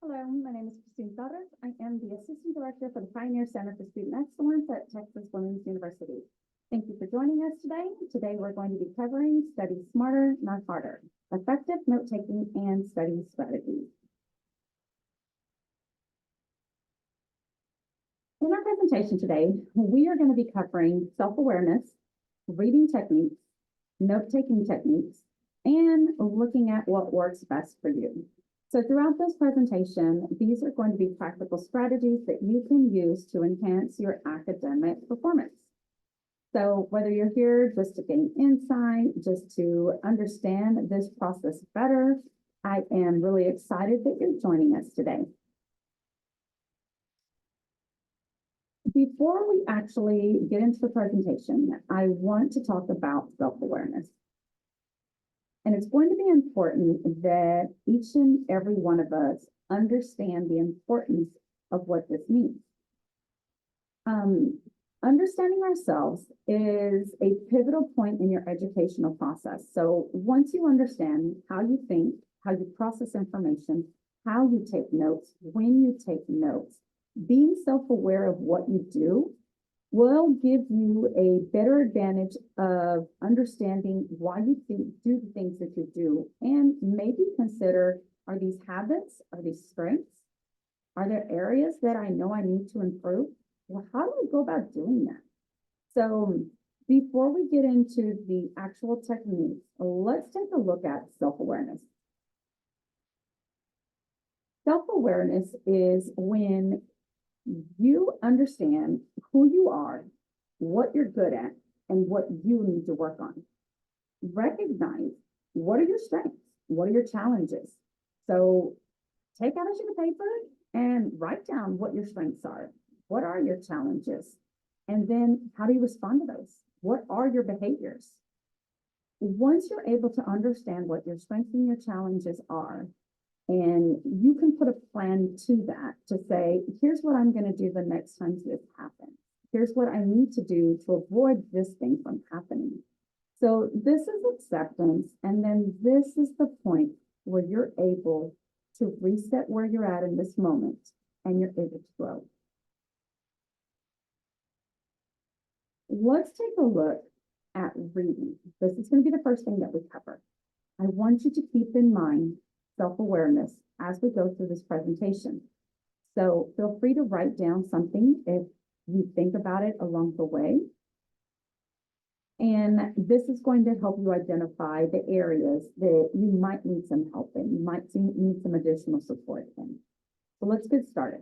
Hello, my name is Christine Souders. I am the Assistant Director for the Pioneer Center for Student Excellence at Texas Women's University. Thank you for joining us today. Today we're going to be covering Study Smarter, Not Harder, Effective Note-Taking and Study Strategies. In our presentation today, we are going to be covering self-awareness, reading techniques, note-taking techniques, and looking at what works best for you. So throughout this presentation, these are going to be practical strategies that you can use to enhance your academic performance. So whether you're here just to gain insight, just to understand this process better, I am really excited that you're joining us today. Before we actually get into the presentation, I want to talk about self-awareness. And it's going to be important that each and every one of us understand the importance of what this means. Understanding ourselves is a pivotal point in your educational process. So once you understand how you think, how you process information, how you take notes, when you take notes, being self-aware of what you do will give you a better advantage of understanding why you do the things that you do, and maybe consider, are these habits, are these strengths? Are there areas that I know I need to improve? Well, how do we go about doing that? So before we get into the actual techniques, let's take a look at self-awareness. Self-awareness is when you understand who you are, what you're good at, and what you need to work on. Recognize what are your strengths, what are your challenges. So take out a sheet of paper and write down what your strengths are. What are your challenges? And then how do you respond to those? What are your behaviors? Once you're able to understand what your strengths and your challenges are, and you can put a plan to that to say, here's what I'm going to do the next time this happens. Here's what I need to do to avoid this thing from happening. So this is acceptance. And then this is the point where you're able to reset where you're at in this moment and you're able to grow. Let's take a look at reading. This is going to be the first thing that we cover. I want you to keep in mind self-awareness as we go through this presentation. So feel free to write down something if you think about it along the way. And this is going to help you identify the areas that you might need some help in, you might need some additional support in. So let's get started.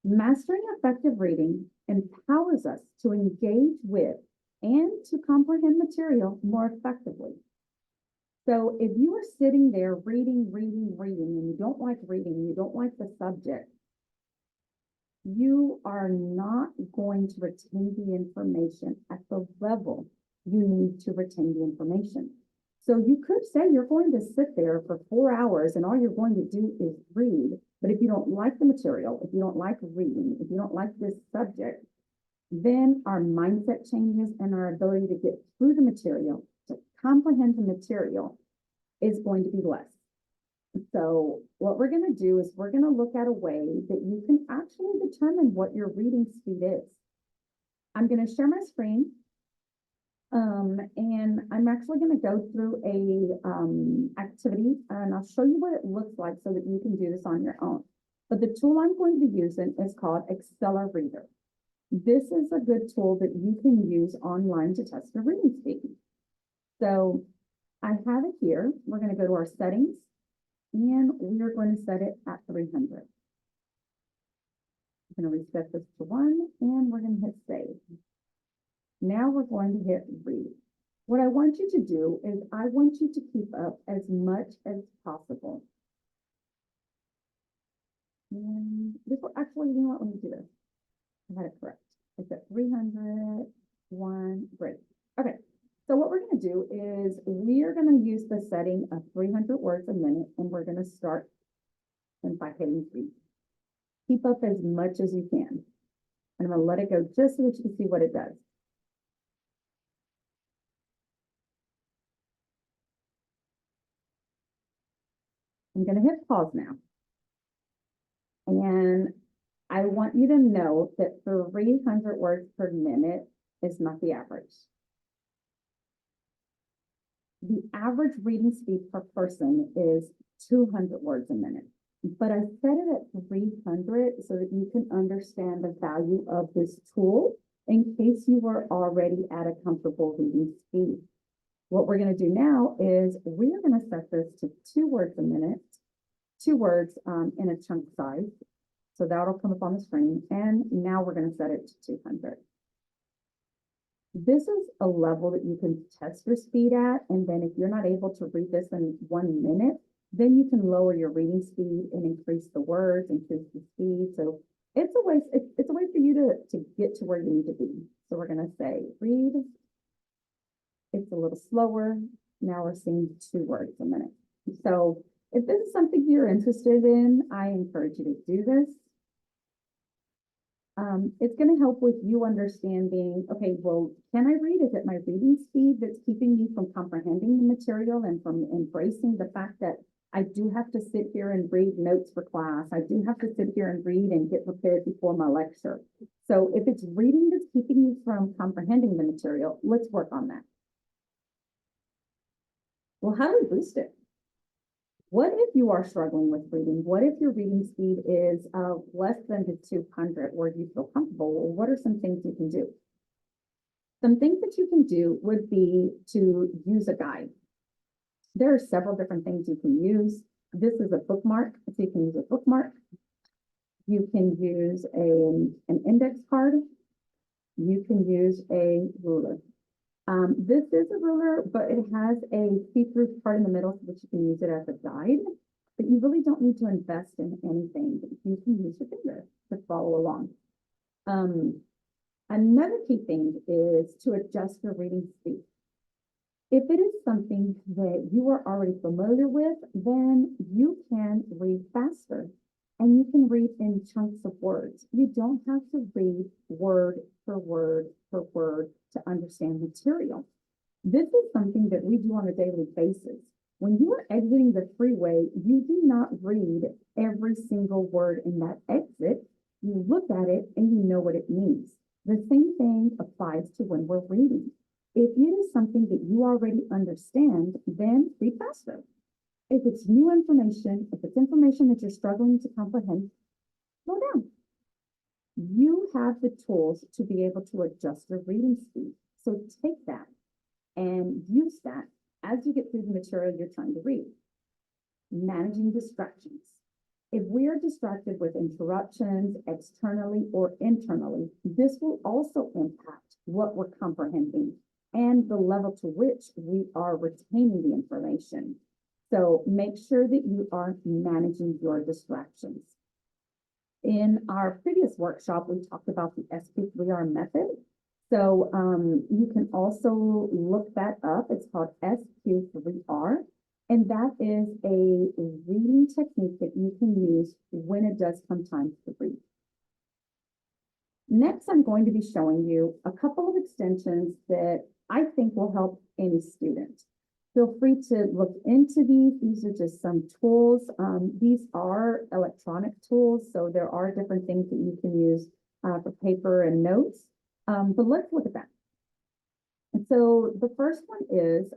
Mastering effective reading empowers us to engage with and to comprehend material more effectively. So if you are sitting there reading, and you don't like reading, you don't like the subject, you are not going to retain the information at the level you need to retain the information. So you could say you're going to sit there for 4 hours and all you're going to do is read, but if you don't like the material, if you don't like reading, if you don't like this subject, then our mindset changes and our ability to get through the material, to comprehend the material, is going to be less. So what we're going to do is we're going to look at a way that you can actually determine what your reading speed is. I'm going to share my screen. And I'm actually going to go through a activity, and I'll show you what it looks like so that you can do this on your own. But the tool I'm going to be using is called Accelerator. This is a good tool that you can use online to test your reading speed. So I have it here. We're going to go to our settings and we are going to set it at 300. I'm going to reset this to 1 and we're going to hit save. Now we're going to hit read. What I want you to do is I want you to keep up as much as possible. And this will actually, you know what, let me do this. I had it correct. It's at 300, 1, great. Okay. So what we're going to do is we are going to use the setting of 300 words a minute, and we're going to start by hitting read. Keep up as much as you can. And I'm going to let it go just so that you can see what it does. I'm going to hit pause now. And I want you to know that 300 words per minute is not the average. The average reading speed per person is 200 words a minute. But I set it at 300 so that you can understand the value of this tool in case you were already at a comfortable reading speed. What we're going to do now is we are going to set this to 2 words a minute, 2 words in a chunk size. So that'll come up on the screen. And now we're going to set it to 200. This is a level that you can test your speed at. And then if you're not able to read this in 1 minute, then you can lower your reading speed and increase the words, increase the speed. So it's a way, it's a way for you to get to where you need to be. So we're going to say read. It's a little slower. Now we're seeing 2 words a minute. So if this is something you're interested in, I encourage you to do this. It's going to help with you understanding, okay, well, can I read? Is it my reading speed that's keeping me from comprehending the material and from embracing the fact that I do have to sit here and read notes for class. I do have to sit here and read and get prepared before my lecture. So if it's reading that's keeping you from comprehending the material, let's work on that. Well, how do we boost it? What if you are struggling with reading? What if your reading speed is less than the 200 where you feel comfortable? Well, what are some things you can do? Some things that you can do would be to use a guide. There are several different things you can use. This is a bookmark, so you can use a bookmark. You can use an index card. You can use a ruler. This is a ruler, but it has a see-through part in the middle so that you can use it as a guide, but you really don't need to invest in anything. You can use your finger to follow along. Another key thing is to adjust your reading speed. If it is something that you are already familiar with, then you can read faster and you can read in chunks of words. You don't have to read word per word per word to understand material. This is something that we do on a daily basis. When you are exiting the freeway, you do not read every single word in that exit. You look at it and you know what it means. The same thing applies to when we're reading. If it is something that you already understand, then read faster. If it's new information, if it's information that you're struggling to comprehend, slow down. You have the tools to be able to adjust your reading speed. So take that and use that as you get through the material you're trying to read. Managing distractions. If we are distracted with interruptions externally or internally, this will also impact what we're comprehending and the level to which we are retaining the information. So make sure that you are managing your distractions. In our previous workshop, we talked about the SP3R method. So you can also look that up. It's called SP3R. And that is a reading technique that you can use when it does come time to read. Next, I'm going to be showing you a couple of extensions that I think will help any student. Feel free to look into these. These are just some tools. These are electronic tools, so there are different things that you can use for paper and notes. But let's look at that. And so the first one is,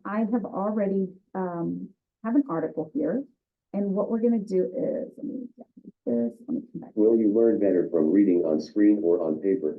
I have already have an article here. And what we're going to do is, let me come back. Will you learn better from reading on screen or on paper?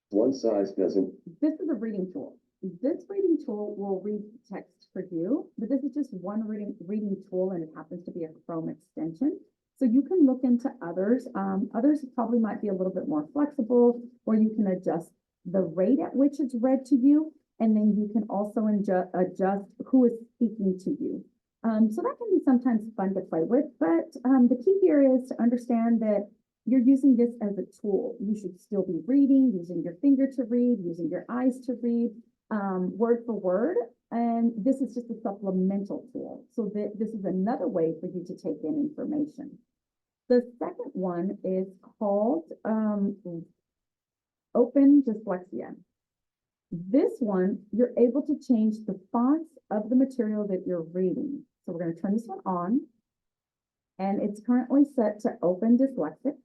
One size doesn't. This is a reading tool. This reading tool will read text for you, but this is just one reading tool, and it happens to be a Chrome extension. So you can look into others. Others probably might be a little bit more flexible, or you can adjust the rate at which it's read to you, and then you can also adjust who is speaking to you. So that can be sometimes fun to play with, but the key here is to understand that you're using this as a tool. You should still be reading, using your finger to read, using your eyes to read, word for word. And this is just a supplemental tool. So this is another way for you to take in information. The second one is called Open Dyslexia. This one, you're able to change the fonts of the material that you're reading. So we're going to turn this one on. and it's currently set to Open Dyslexic.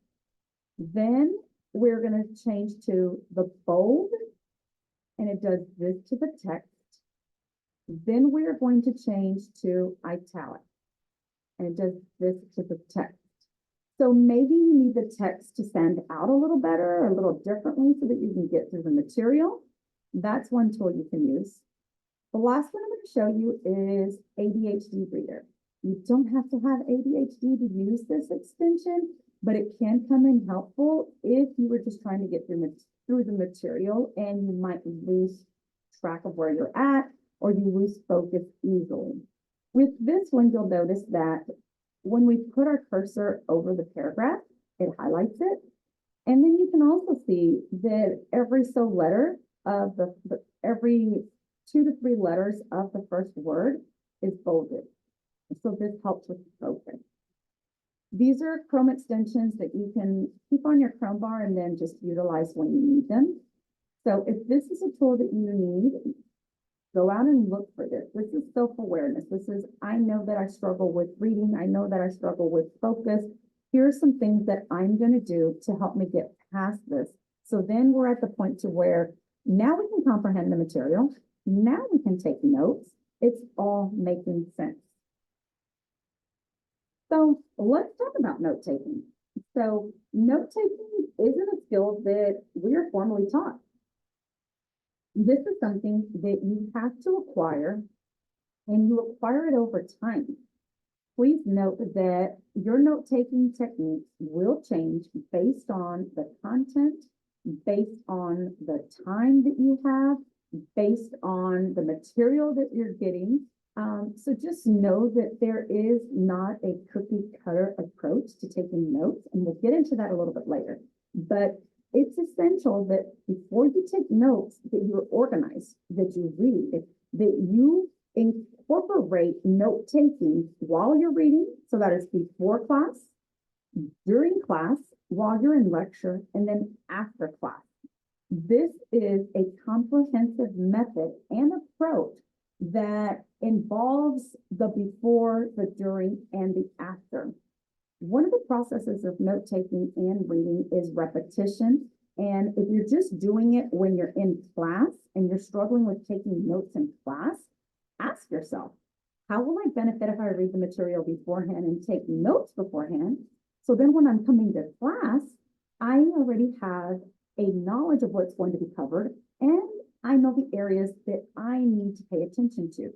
Then we're going to change to the bold, and it does this to the text. Then we're going to change to italic, and it does this to the text. So maybe you need the text to stand out a little better or a little differently so that you can get through the material. That's one tool you can use. The last one I'm going to show you is ADHD Reader. You don't have to have ADHD to use this extension, but it can come in helpful if you were just trying to get through the material and you might lose track of where you're at or you lose focus easily. With this one, you'll notice that when we put our cursor over the paragraph, it highlights it. And then you can also see that every letter of every 2 to 3 letters of the first word is bolded. So this helps with focus. These are Chrome extensions that you can keep on your Chrome bar and then just utilize when you need them. So if this is a tool that you need, go out and look for this. This is self-awareness. This is, I know that I struggle with reading. I know that I struggle with focus. Here are some things that I'm going to do to help me get past this. So then we're at the point to where now we can comprehend the material. Now we can take notes. It's all making sense. So let's talk about note-taking. So note-taking isn't a skill that we are formally taught. This is something that you have to acquire, and you acquire it over time. Please note that your note-taking techniques will change based on the content, based on the time that you have, based on the material that you're getting. So just know that there is not a cookie cutter approach to taking notes, and we'll get into that a little bit later. But it's essential that before you take notes, that you're organized, that you read, that you incorporate note-taking while you're reading. So that is before class, during class, while you're in lecture, and then after class. This is a comprehensive method and approach that involves the before, the during, and the after. One of the processes of note-taking and reading is repetition. And if you're just doing it when you're in class and you're struggling with taking notes in class, ask yourself, how will I benefit if I read the material beforehand and take notes beforehand? So then when I'm coming to class, I already have a knowledge of what's going to be covered, and I know the areas that I need to pay attention to.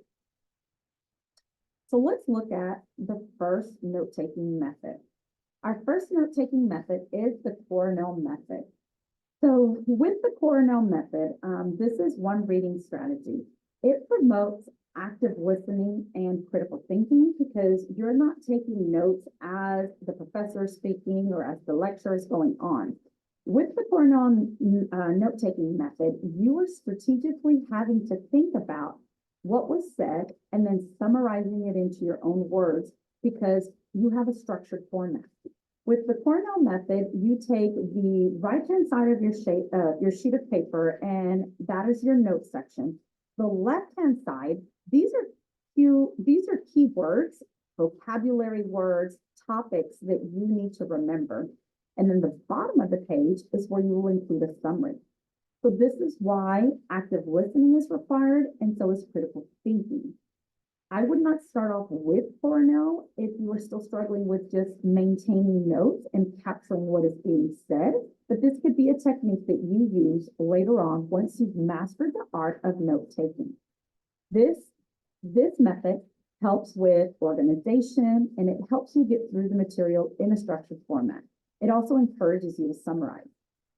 So let's look at the first note-taking method. Our first note-taking method is the Cornell Method. So with the Cornell Method, this is one reading strategy. It promotes active listening and critical thinking because you're not taking notes as the professor is speaking or as the lecture is going on. With the Cornell note-taking method, you are strategically having to think about what was said and then summarizing it into your own words because you have a structured format. With the Cornell method, you take the right-hand side of your sheet of paper, and that is your notes section. The left-hand side, these are keywords, vocabulary words, topics that you need to remember. And then the bottom of the page is where you will include a summary. So this is why active listening is required, and so is critical thinking. I would not start off with Cornell if you are still struggling with just maintaining notes and capturing what is being said, but this could be a technique that you use later on once you've mastered the art of note-taking. This method helps with organization, and it helps you get through the material in a structured format. It also encourages you to summarize.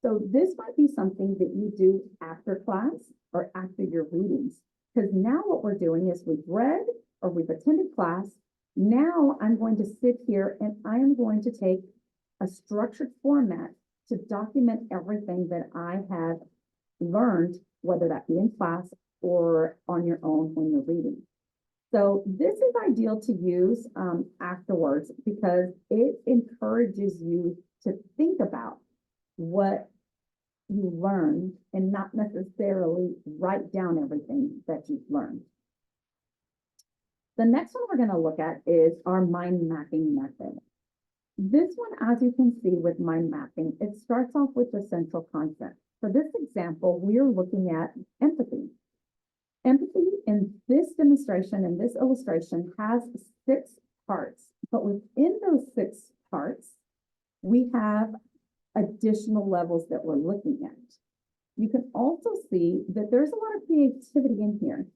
So this might be something that you do after class or after your readings, because now what we're doing is we've read or we've attended class. Now I'm going to sit here and I am going to take a structured format to document everything that I have learned, whether that be in class or on your own when you're reading. So this is ideal to use afterwards because it encourages you to think about what you learned and not necessarily write down everything that you've learned. The next one we're going to look at is our mind mapping method. This one, as you can see with mind mapping, it starts off with the central concept. For this example, we're looking at empathy. Empathy in this demonstration, in this illustration, has 6 parts, but within those 6 parts, we have additional levels that we're looking at. You can also see that there's a lot of creativity in here.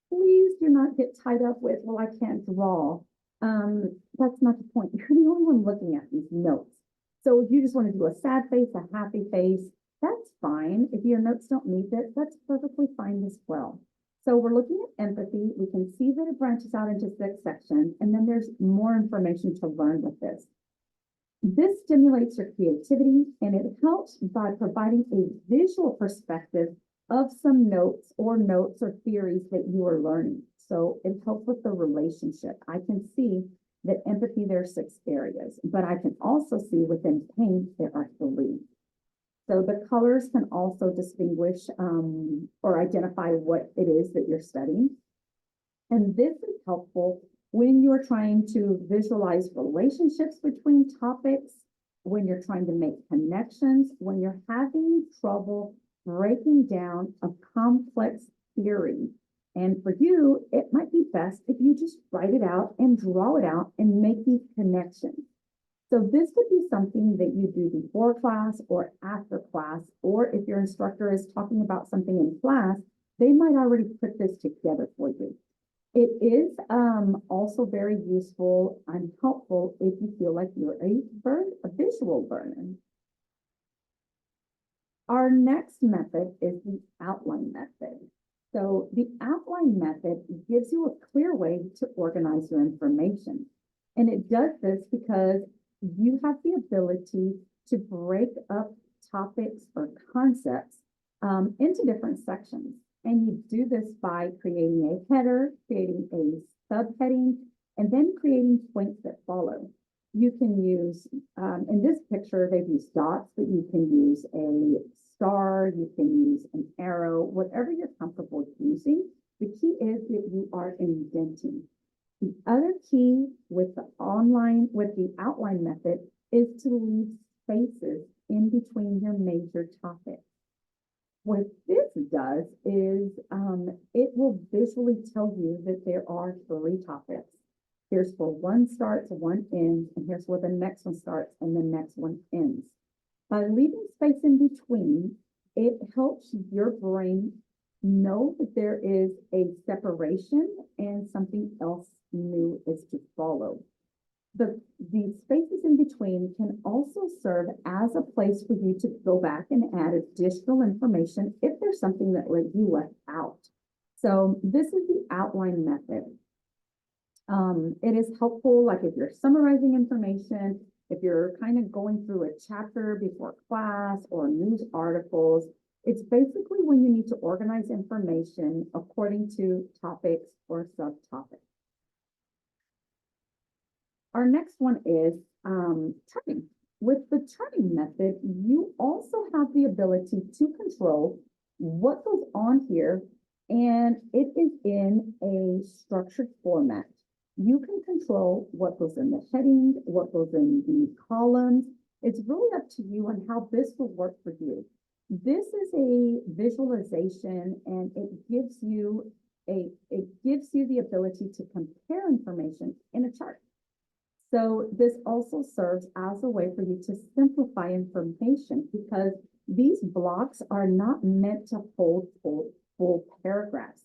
Please do not get tied up with, well, I can't draw. That's not the point. You're the only one looking at these notes. So if you just want to do a sad face, a happy face, that's fine. If your notes don't meet it, that's perfectly fine as well. So we're looking at empathy. We can see that it branches out into 6 sections, and then there's more information to learn with this. This stimulates your creativity, and it helps by providing a visual perspective of some notes or theories that you are learning. So it helps with the relationship. I can see that empathy, there are 6 areas, but I can also see within pain, there are 3. So the colors can also distinguish or identify what it is that you're studying. And this is helpful when you're trying to visualize relationships between topics, when you're trying to make connections, when you're having trouble breaking down a complex theory. And for you, it might be best if you just write it out and draw it out and make these connections. So this could be something that you do before class or after class, or if your instructor is talking about something in class, they might already put this together for you. It is also very useful and helpful if you feel like you're a visual learner. Our next method is the outline method. So the outline method gives you a clear way to organize your information. And it does this because you have the ability to break up topics or concepts into different sections. And you do this by creating a header, creating a subheading, and then creating points that follow. You can use, in this picture, they've used dots, but you can use a star, you can use an arrow, whatever you're comfortable using. The key is that you are indenting. The other key with the outline method is to leave spaces in between your major topics. What this does is it will visually tell you that there are 3 topics. Here's where one starts, one ends, and here's where the next one starts and the next one ends. By leaving space in between, it helps your brain know that there is a separation and something else new is to follow. The spaces in between can also serve as a place for you to go back and add additional information if there's something that you left out. So this is the outline method. It is helpful, like if you're summarizing information, if you're kind of going through a chapter before class or news articles. It's basically when you need to organize information according to topics or subtopics. Our next one is charting. With the charting method, you also have the ability to control what goes on here, and it is in a structured format. You can control what goes in the heading, what goes in the columns. It's really up to you on how this will work for you. This is a visualization, and it gives you the ability to compare information in a chart. So this also serves as a way for you to simplify information, because these blocks are not meant to hold full paragraphs.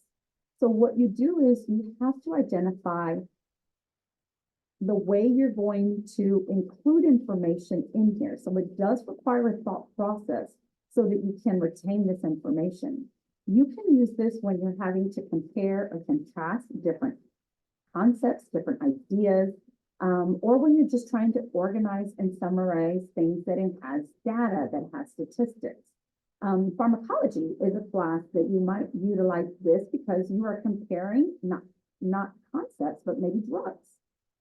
So what you do is you have to identify the way you're going to include information in here. So it does require a thought process so that you can retain this information. You can use this when you're having to compare or contrast different concepts, different ideas, or when you're just trying to organize and summarize things that it has data, that has statistics. Pharmacology is a class that you might utilize this because you are comparing not concepts, but maybe drugs.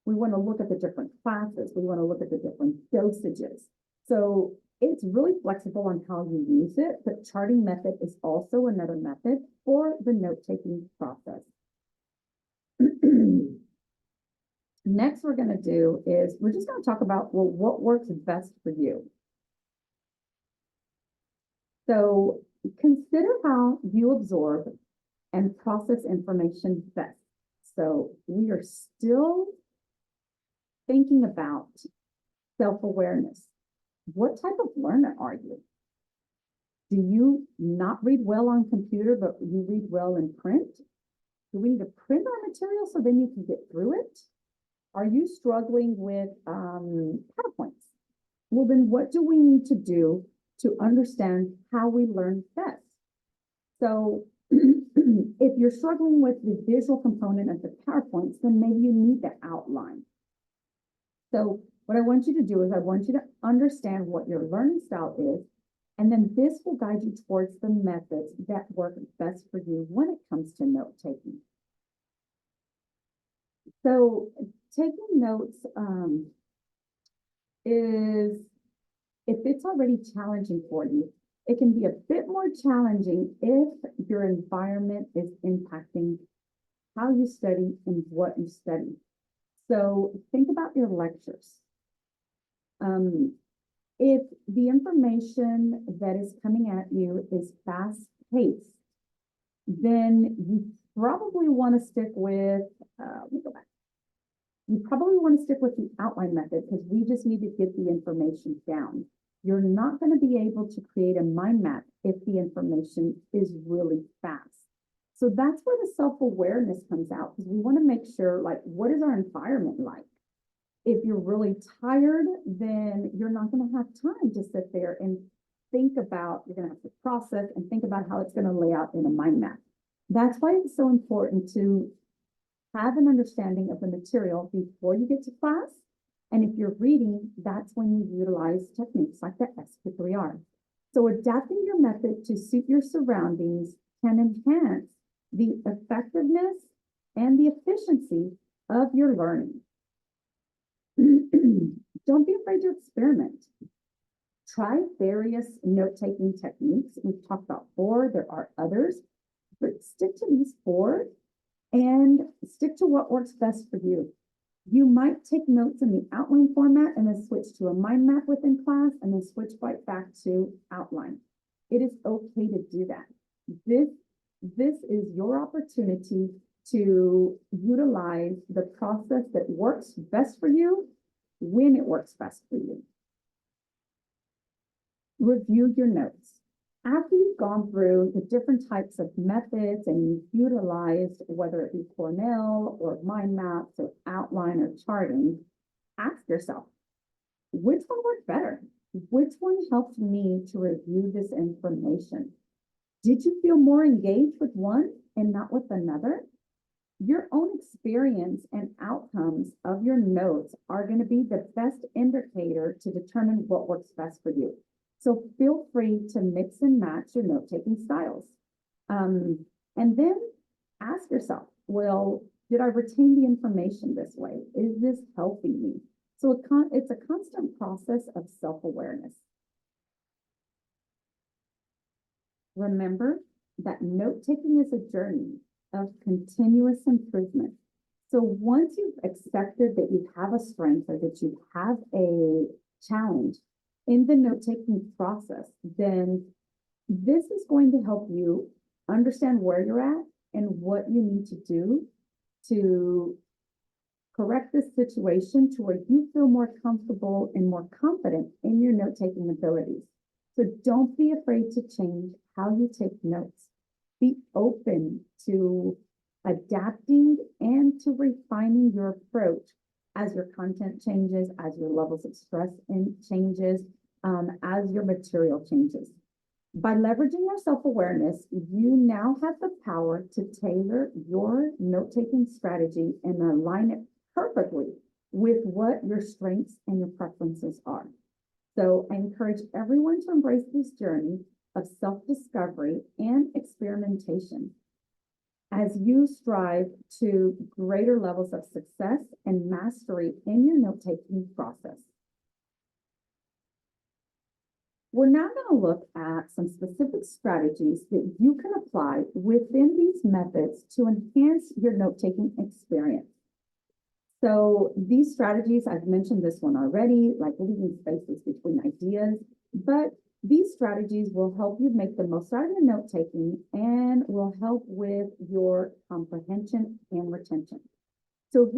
We want to look at the different classes. We want to look at the different dosages. So it's really flexible on how you use it, but charting method is also another method for the note-taking process. Next, we're going to do is we're just going to talk about, well, what works best for you. So consider how you absorb and process information best. So we are still thinking about self-awareness. What type of learner are you? Do you not read well on computer, but you read well in print? Do we need to print our material so then you can get through it? Are you struggling with PowerPoints? Well, then what do we need to do to understand how we learn best? So if you're struggling with the visual component of the PowerPoints, then maybe you need the outline. So what I want you to do is I want you to understand what your learning style is, and then this will guide you towards the methods that work best for you when it comes to note-taking. So taking notes is, if it's already challenging for you, it can be a bit more challenging if your environment is impacting how you study and what you study. So think about your lectures. If the information that is coming at you is fast-paced, then you probably want to stick with, let me go back. You probably want to stick with the outline method because we just need to get the information down. You're not going to be able to create a mind map if the information is really fast. So that's where the self-awareness comes out, because we want to make sure, like, what is our environment like? If you're really tired, then you're not going to have time to sit there and think about, you're going to have to process and think about how it's going to lay out in a mind map. That's why it's so important to have an understanding of the material before you get to class. And if you're reading, that's when you utilize techniques like the SQ3R. So adapting your method to suit your surroundings can enhance the effectiveness and the efficiency of your learning. Don't be afraid to experiment. Try various note-taking techniques. We've talked about 4, there are others, but stick to these 4 and stick to what works best for you. You might take notes in the outline format and then switch to a mind map within class and then switch right back to outline. It is okay to do that. This is your opportunity to utilize the process that works best for you when it works best for you. Review your notes. After you've gone through the different types of methods and you've utilized, whether it be Cornell or mind maps or outline or charting, ask yourself, which one worked better? Which one helped me to review this information? Did you feel more engaged with one and not with another? Your own experience and outcomes of your notes are going to be the best indicator to determine what works best for you. So feel free to mix and match your note-taking styles. And then ask yourself, well, did I retain the information this way? Is this helping me? So it's a constant process of self-awareness. Remember that note-taking is a journey of continuous improvement. So once you've accepted that you have a strength or that you have a challenge in the note-taking process, then this is going to help you understand where you're at and what you need to do to correct this situation to where you feel more comfortable and more confident in your note-taking abilities. So don't be afraid to change how you take notes. Be open to adapting and to refining your approach as your content changes, as your levels of stress changes, as your material changes. By leveraging your self-awareness, you now have the power to tailor your note-taking strategy and align it perfectly with what your strengths and your preferences are. So I encourage everyone to embrace this journey of self-discovery and experimentation as you strive to greater levels of success and mastery in your note-taking process. We're now going to look at some specific strategies that you can apply within these methods to enhance your note-taking experience. So these strategies, I've mentioned this one already, like leaving spaces between ideas, but these strategies will help you make the most out of your note-taking and will help with your comprehension and retention. So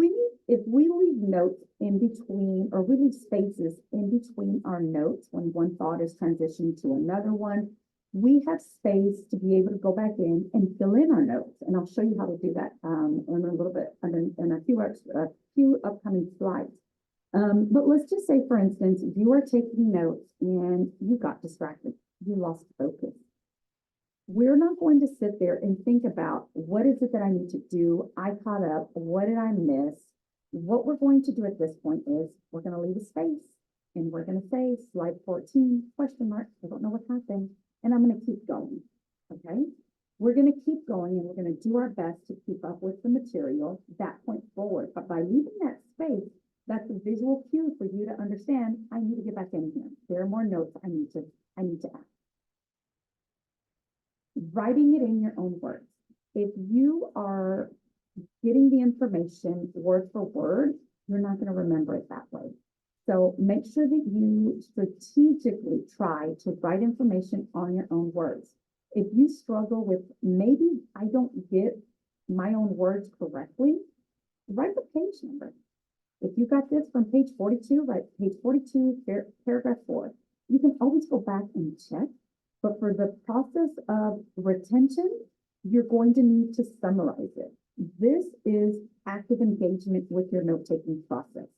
if we leave notes in between, or we leave spaces in between our notes when one thought is transitioning to another one, we have space to be able to go back in and fill in our notes. And I'll show you how to do that in a little bit, in a few upcoming slides. But let's just say, for instance, you are taking notes and you got distracted, you lost focus. We're not going to sit there and think about what is it that I need to do? I caught up. What did I miss? What we're going to do at this point is we're going to leave a space and we're going to say slide 14, question mark. I don't know what happened. And I'm going to keep going. Okay. We're going to keep going and we're going to do our best to keep up with the material that point forward. But by leaving that space, that's a visual cue for you to understand, I need to get back in here. There are more notes I need to add. Writing it in your own words. If you are getting the information word for word, you're not going to remember it that way. So make sure that you strategically try to write information on your own words. If you struggle with maybe I don't get my own words correctly, write the page number. If you got this from page 42, write page 42, paragraph 4. You can always go back and check. But for the process of retention, you're going to need to summarize it. This is active engagement with your note-taking process.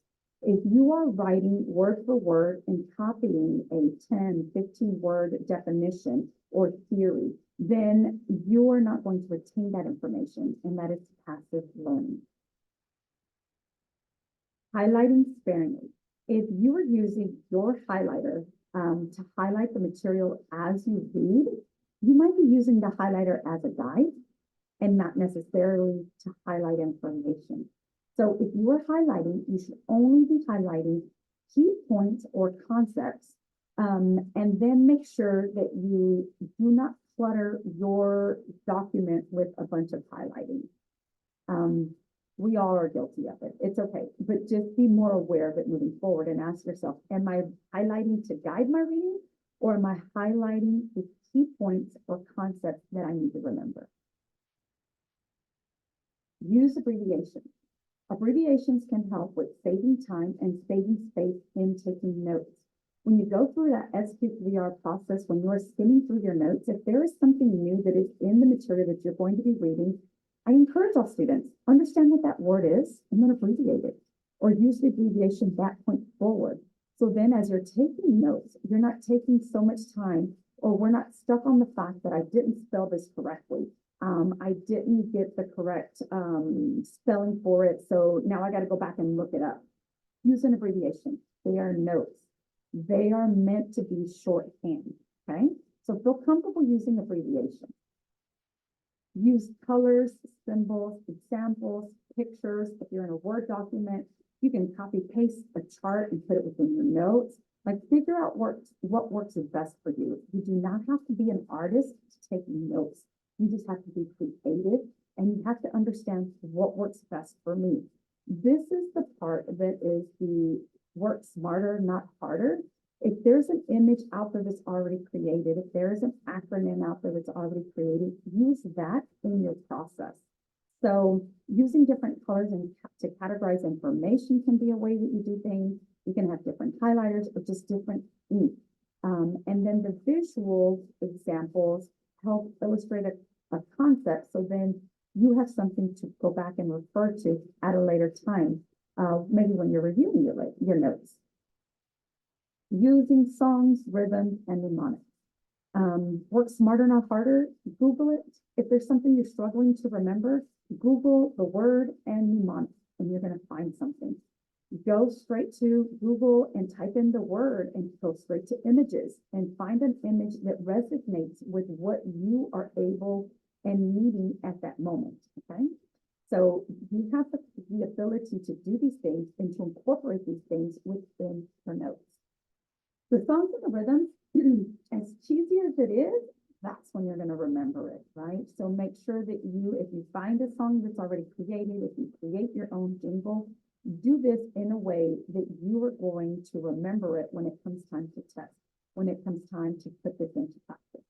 If you are writing word for word and copying a 10, 15 word definition or theory, then you are not going to retain that information, and that is passive learning. Highlighting sparingly. If you are using your highlighter to highlight the material as you read, you might be using the highlighter as a guide and not necessarily to highlight information. So if you are highlighting, you should only be highlighting key points or concepts, and then make sure that you do not clutter your document with a bunch of highlighting. We all are guilty of it. It's okay, but just be more aware of it moving forward and ask yourself, am I highlighting to guide my reading, or am I highlighting the key points or concepts that I need to remember? Use abbreviations. Abbreviations can help with saving time and saving space in taking notes. When you go through that SQ3R process, when you're skimming through your notes, if there is something new that is in the material that you're going to be reading, I encourage all students, understand what that word is and then abbreviate it, or use the abbreviation that point forward. So then as you're taking notes, you're not taking so much time, or we're not stuck on the fact that I didn't spell this correctly. I didn't get the correct spelling for it, so now I got to go back and look it up. Use an abbreviation. They are notes. They are meant to be shorthand, okay? So feel comfortable using abbreviation. Use colors, symbols, examples, pictures. If you're in a Word document, you can copy paste a chart and put it within your notes. Like, figure out what works best for you. You do not have to be an artist to take notes. You just have to be creative, and you have to understand what works best for me. This is the part that is the work smarter, not harder. If there's an image out there that's already created, if there is an acronym out there that's already created, use that in your process. So using different colors and to categorize information can be a way that you do things. You can have different highlighters or just different ink. And then the visual examples help illustrate a concept. So then you have something to go back and refer to at a later time, maybe when you're reviewing your notes. Using songs, rhythm, and mnemonics. Work smarter, not harder. Google it. If there's something you're struggling to remember, Google the word and mnemonic, and you're going to find something. Go straight to Google and type in the word and go straight to images and find an image that resonates with what you are able and needing at that moment, okay? So you have the ability to do these things and to incorporate these things within your notes. The songs and the rhythms, as cheesy as it is, that's when you're going to remember it, right? So make sure that if you find a song that's already created, if you create your own jingle, do this in a way that you are going to remember it when it comes time to test, when it comes time to put this into practice.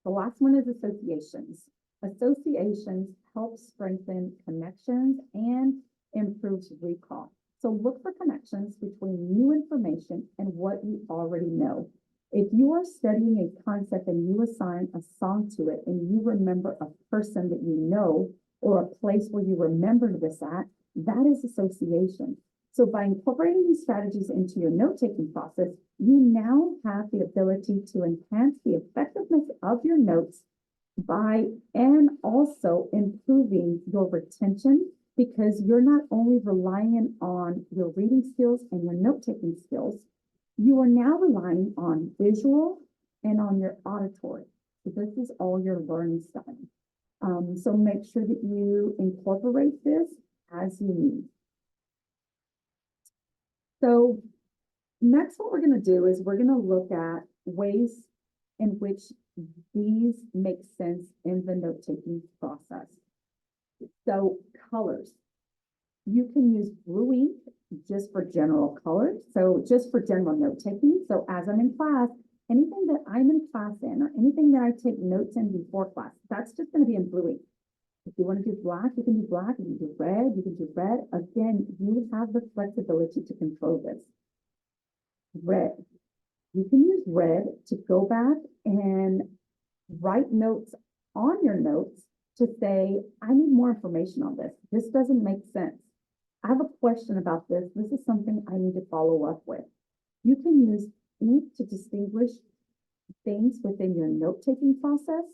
The last one is associations. Associations help strengthen connections and improves recall. So look for connections between new information and what you already know. If you are studying a concept and you assign a song to it and you remember a person that you know or a place where you remembered this at, that is association. So by incorporating these strategies into your note-taking process, you now have the ability to enhance the effectiveness of your notes and also improving your retention, because you're not only relying on your reading skills and your note-taking skills, you are now relying on visual and on your auditory. So this is all your learning style. So make sure that you incorporate this as you need. So next, what we're going to do is we're going to look at ways in which these make sense in the note-taking process. So colors. You can use blue ink just for general colors. So just for general note-taking. So as I'm in class, anything that I'm in class in or anything that I take notes in before class, that's just going to be in blue ink. If you want to do black, you can do black. You can do red, you can do red. Again, you have the flexibility to control this. Red. You can use red to go back and write notes on your notes to say, I need more information on this. This doesn't make sense. I have a question about this. This is something I need to follow up with. You can use ink to distinguish things within your note-taking process.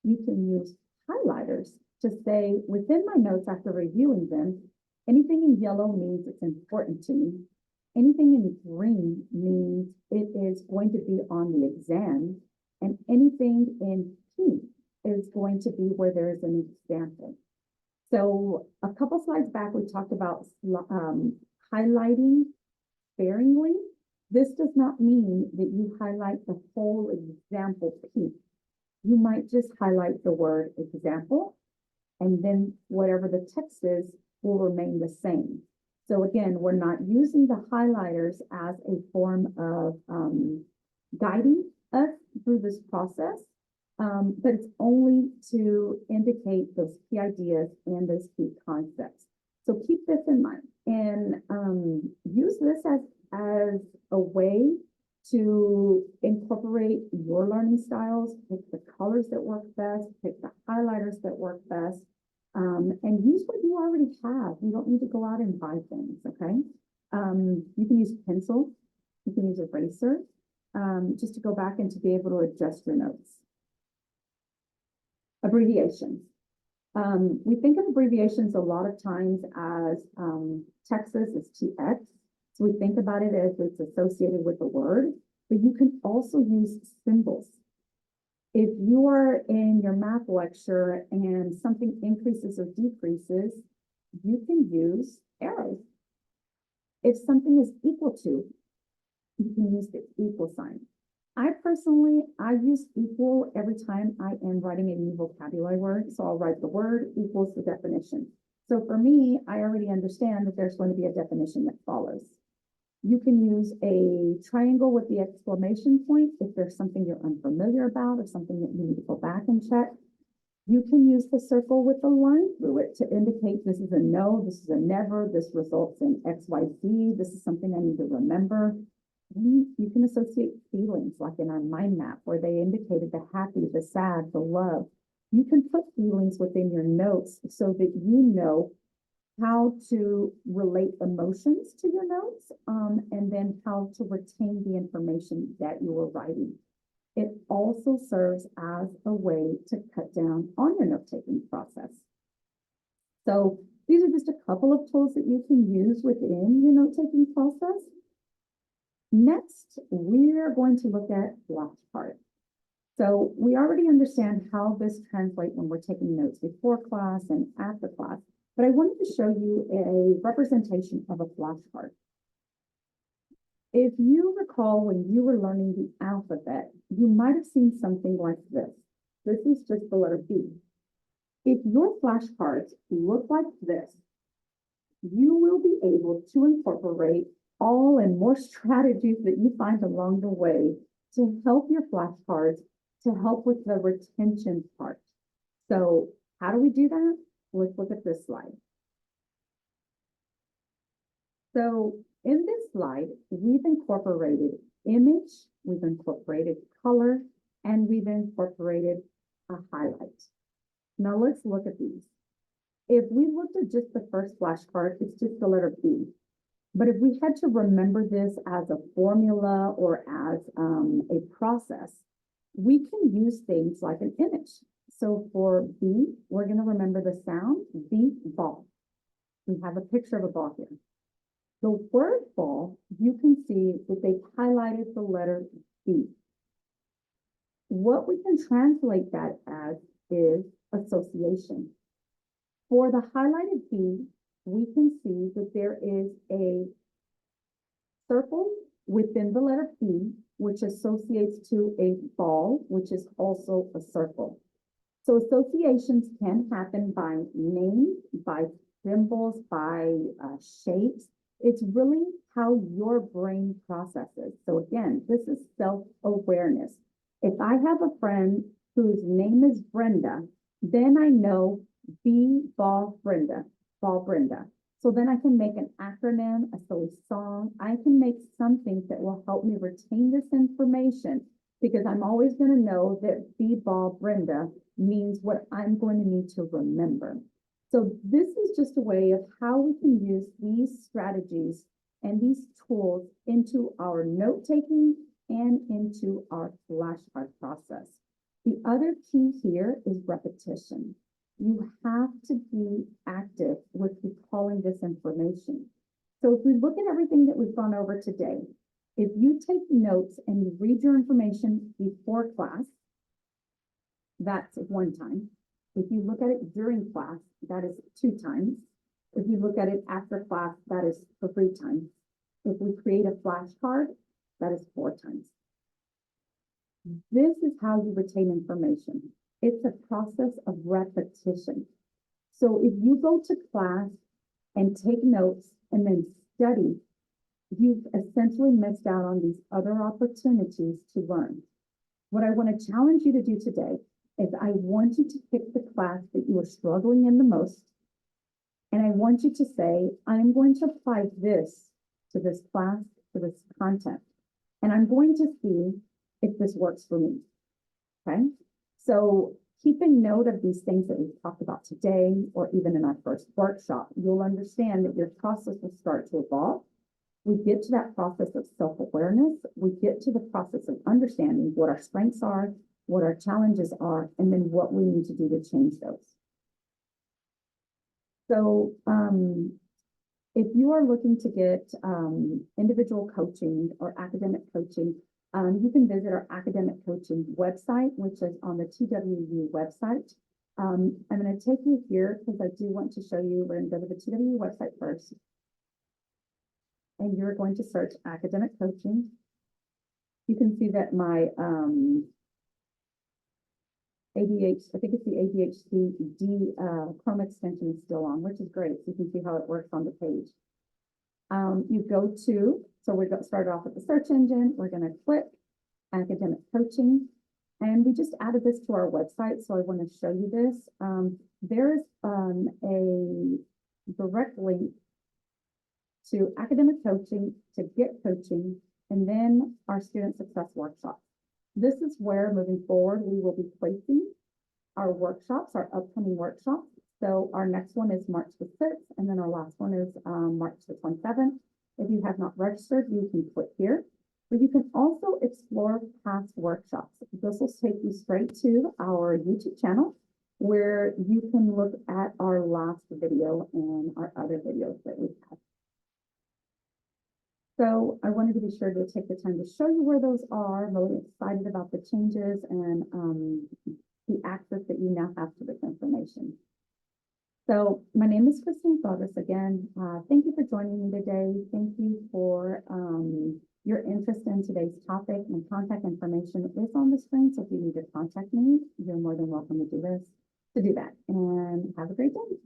You can use highlighters to say, within my notes after reviewing them, anything in yellow means it's important to me. Anything in green means it is going to be on the exam, and anything in pink is going to be where there is an example. So a couple slides back, we talked about highlighting sparingly. This does not mean that you highlight the whole example pink. You might just highlight the word example, and then whatever the text is will remain the same. So again, we're not using the highlighters as a form of guiding us through this process, but it's only to indicate those key ideas and those key concepts. So keep this in mind and use this as a way to incorporate your learning styles, pick the colors that work best, pick the highlighters that work best, and use what you already have. You don't need to go out and buy things, okay? You can use pencil, you can use eraser, just to go back and to be able to adjust your notes. Abbreviations. We think of abbreviations a lot of times as Texas is TX. So we think about it as it's associated with a word, but you can also use symbols. If you are in your math lecture and something increases or decreases, you can use arrows. If something is equal to, you can use the equal sign. I use equal every time I am writing a new vocabulary word. So I'll write the word equals the definition. So for me, I already understand that there's going to be a definition that follows. You can use a triangle with the exclamation point if there's something you're unfamiliar about or something that you need to go back and check. You can use the circle with a line through it to indicate this is a no, this is a never, this results in X, Y, Z, this is something I need to remember. You can associate feelings like in our mind map where they indicated the happy, the sad, the love. You can put feelings within your notes so that you know how to relate emotions to your notes, and then how to retain the information that you were writing. It also serves as a way to cut down on your note-taking process. So these are just a couple of tools that you can use within your note-taking process. Next, we're going to look at flashcards. So we already understand how this translates when we're taking notes before class and after class. But I wanted to show you a representation of a flashcard. If you recall when you were learning the alphabet, you might have seen something like this. This is just the letter B. If your flashcards look like this, you will be able to incorporate all and more strategies that you find along the way to help your flashcards, to help with the retention part. So how do we do that? Let's look at this slide. So in this slide, we've incorporated image, we've incorporated color, and we've incorporated a highlight. Now let's look at these. If we looked at just the first flashcard, it's just the letter B. But if we had to remember this as a formula or as a process, we can use things like an image. So for B, we're going to remember the sound, B, ball. We have a picture of a ball here. The word ball, you can see that they highlighted the letter B. What we can translate that as is association. For the highlighted B, we can see that there is a circle within the letter B, which associates to a ball, which is also a circle. So associations can happen by names, by symbols, by shapes. It's really how your brain processes. So again, this is self-awareness. If I have a friend whose name is Brenda, then I know ball Brenda. So then I can make an acronym, a silly song. I can make something that will help me retain this information because I'm always going to know that ball Brenda means what I'm going to need to remember. So this is just a way of how we can use these strategies and these tools into our note-taking and into our flashcard process. The other key here is repetition. You have to be active with recalling this information. So if we look at everything that we've gone over today, if you take notes and you read your information before class, that's 1 time. If you look at it during class, that is 2 times. If you look at it after class, that is 3 times. If we create a flashcard, that is 4 times. This is how you retain information. It's a process of repetition. So if you go to class and take notes and then study, you've essentially missed out on these other opportunities to learn. What I want to challenge you to do today is I want you to pick the class that you are struggling in the most. And I want you to say, I'm going to apply this to this class, to this content. And I'm going to see if this works for me, okay? So keeping note of these things that we've talked about today, or even in our first workshop, you'll understand that your process will start to evolve. We get to that process of self-awareness. We get to the process of understanding what our strengths are, what our challenges are, and then what we need to do to change those. So if you are looking to get individual coaching or academic coaching, you can visit our academic coaching website, which is on the TWU website. I'm going to take you here because I do want to show you. We're going to go to the TWU website first. And you're going to search academic coaching. You can see that my ADHD, I think it's the ADHD Chrome extension is still on, which is great. So you can see how it works on the page. You go to, so we got started off with the search engine. We're going to click academic coaching, and we just added this to our website. So I want to show you this. There's a direct link to academic coaching, to get coaching, and then our student success workshop. This is where moving forward, we will be placing our workshops, our upcoming workshops. So our next one is March the 6th, and then our last one is March the 27th. If you have not registered, you can click here, but you can also explore past workshops. This will take you straight to our YouTube channel, where you can look at our last video and our other videos that we have. So I wanted to be sure to take the time to show you where those are. I'm really excited about the changes and the access that you now have to this information. So my name is Christine Flores again. Thank you for joining me today. Thank you for Your interest in today's topic and contact information is on the screen, so if you need to contact me, you're more than welcome to do that. And have a great day.